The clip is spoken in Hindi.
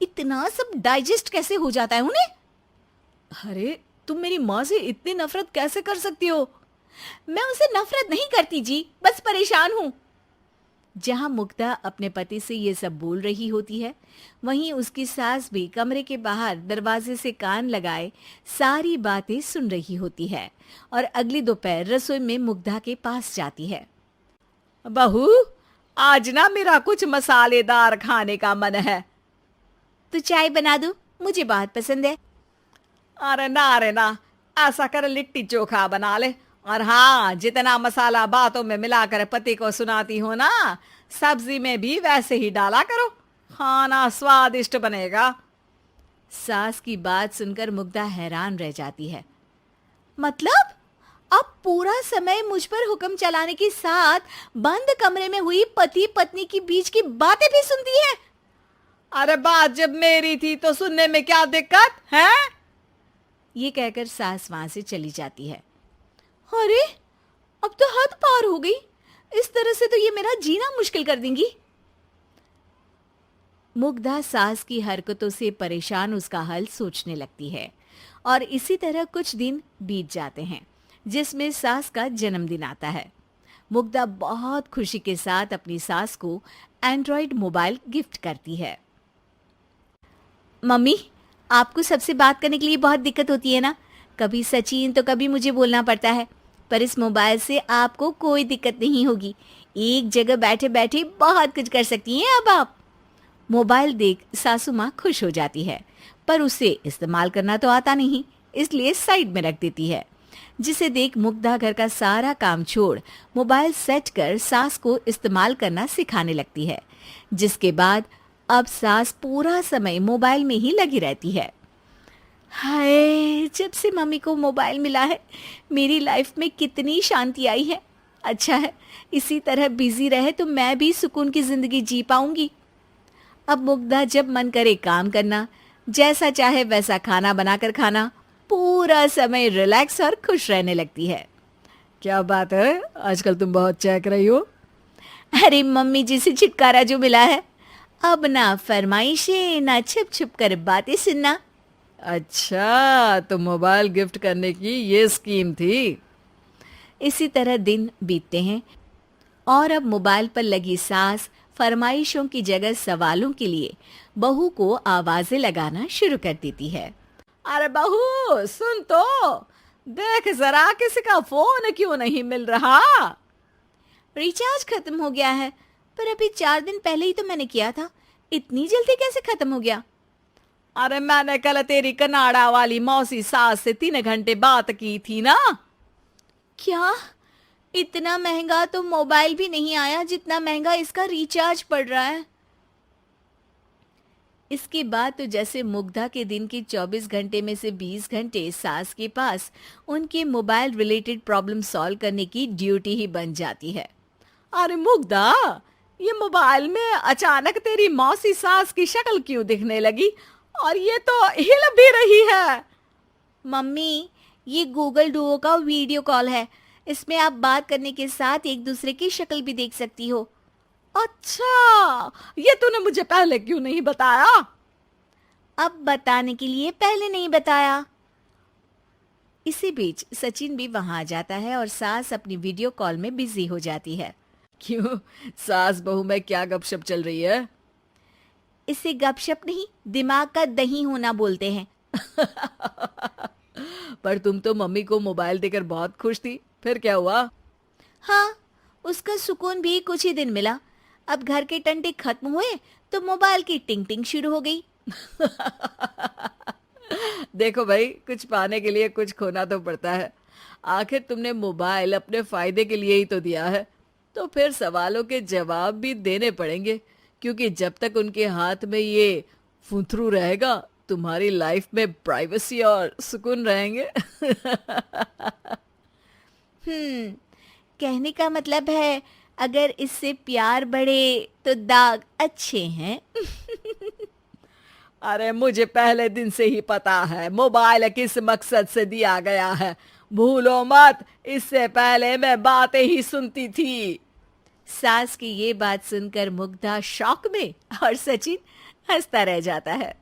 इतना सब डाइजेस्ट कैसे हो जाता है उन्हें? अरे तुम मेरी माँ से इतनी नफरत कैसे कर सकती हो? मैं उनसे नफरत नहीं करती जी, बस परेशान हूँ। जहां मुग्धा अपने पति से ये सब बोल रही होती है, वहीं उसकी सास भी कमरे के बाहर दरवाजे से कान लगाए सारी बातें सुन रही होती है और अगली दोपहर रसोई में मुग्धा के पास जाती है। बहू, आज ना मेरा कुछ मसालेदार खाने का मन है। तो चाय बना दो, मुझे बहुत पसंद है। अरे ना, ऐसा कर लिट्टी चोखा बना ले। और हाँ, जितना मसाला बातों में मिलाकर पति को सुनाती हो ना, सब्जी में भी वैसे ही डाला करो, खाना स्वादिष्ट बनेगा। सास की बात सुनकर मुग्धा हैरान रह जाती है। मतलब अब पूरा समय मुझ पर हुक्म चलाने के साथ बंद कमरे में हुई पति पत्नी की बीच की बातें भी सुनती है? अरे बात जब मेरी थी तो सुनने में क्या दिक्कत है? ये कहकर सास वहां से चली जाती है। अरे अब तो हद पार हो गई, इस तरह से तो ये मेरा जीना मुश्किल कर देंगी। मुग्धा सास की हरकतों से परेशान उसका हल सोचने लगती है और इसी तरह कुछ दिन बीत जाते हैं, जिसमें सास का जन्मदिन आता है। मुग्धा बहुत खुशी के साथ अपनी सास को एंड्रॉयड मोबाइल गिफ्ट करती है। मम्मी, आपको सबसे बात करने के लिए बहुत दिक्कत होती है ना? कभी सचिन तो कभी मुझे बोलना पड़ता है, पर इस मोबाइल से आपको कोई दिक्कत नहीं होगी। एक जगह बैठे बैठे बहुत कुछ कर सकती हैं अब आप। मोबाइल देख सासू माँ खुश हो जाती है, पर उसे इस्तेमाल करना तो आता नहीं, इसलिए साइड में रख देती है। जिसे देख मुग्धा घर का सारा काम छोड़ मोबाइल सेट कर सास को इस्तेमाल करना सिखाने लगती है, जिसके बाद अब सास पूरा समय मोबाइल में ही लगी रहती है। हाय, जब से मम्मी को मोबाइल मिला है मेरी लाइफ में कितनी शांति आई है। अच्छा है, इसी तरह बिजी रहे तो मैं भी सुकून की जिंदगी जी पाऊंगी। अब मुग्धा जब मन करे काम करना, जैसा चाहे वैसा खाना बनाकर खाना, पूरा समय रिलैक्स और खुश रहने लगती है। क्या बात है, आजकल तुम बहुत चहक रही हो। अरे मम्मी जी से छुटकारा जो मिला है, अब ना फरमाइशें ना छुप छुप कर बातें सुनना। अच्छा, तो मोबाइल गिफ्ट करने की ये स्कीम थी। इसी तरह दिन बीतते हैं और अब मोबाइल पर लगी सास फरमाइशों की जगह सवालों के लिए बहू को आवाजें लगाना शुरू कर देती है। अरे बहू सुन तो, देख जरा किसी का फोन क्यों नहीं मिल रहा? रिचार्ज खत्म हो गया है, पर अभी 4 दिन पहले ही तो मैंने किया था, इतनी जल्दी कैसे खत्म हो गया? अरे मैंने कल तेरी कनाडा वाली मौसी सास से 3 घंटे बात की थी ना। क्या? इतना महंगा तो मोबाइल भी नहीं आया जितना महंगा इसका रिचार्ज पड़ रहा है। इसके बाद तो जैसे मुग्धा के दिन के 24 घंटे में से 20 घंटे सास के पास उनके मोबाइल रिलेटेड प्रॉब्लम सॉल्व करने की ड्यूटी ही बन जाती है। अरे मुग्धा, ये मोबाइल में अचानक तेरी मौसी सास की शक्ल क्यों दिखने लगी और ये तो हिल भी रही है? मम्मी, ये गूगल डुओ का वीडियो कॉल है, इसमें आप बात करने के साथ एक दूसरे की शक्ल भी देख सकती हो। अच्छा, ये तूने मुझे पहले क्यों नहीं बताया? अब बताने के लिए पहले नहीं बताया। इसी बीच सचिन भी वहां आ जाता है और सास अपनी वीडियो कॉल में बिजी हो जाती है। क्यों, सास बहू में क्या गपशप चल रही है? इसे गपशप नहीं, दिमाग का दही होना बोलते हैं। पर तुम तो मम्मी को मोबाइल देकर बहुत खुश थी, फिर क्या हुआ? हाँ, उसका सुकून भी कुछ ही दिन मिला। अब घर के टंटे खत्म हुए तो मोबाइल की टिंग टिंग शुरू हो गई। देखो भाई, कुछ पाने के लिए कुछ खोना तो पड़ता है। आखिर तुमने मोबाइल अपने फायदे के लिए ही तो दिया है, तो फिर सवालों के जवाब भी देने पड़ेंगे, क्योंकि जब तक उनके हाथ में ये फुंथरू रहेगा तुम्हारी लाइफ में प्राइवेसी और सुकून रहेंगे। कहने का मतलब है अगर इससे प्यार बढ़े तो दाग अच्छे हैं। अरे मुझे पहले दिन से ही पता है मोबाइल किस मकसद से दिया गया है, भूलो मत, इससे पहले मैं बातें ही सुनती थी। सास की ये बात सुनकर मुग्धा शॉक में और सचिन हंसता रह जाता है।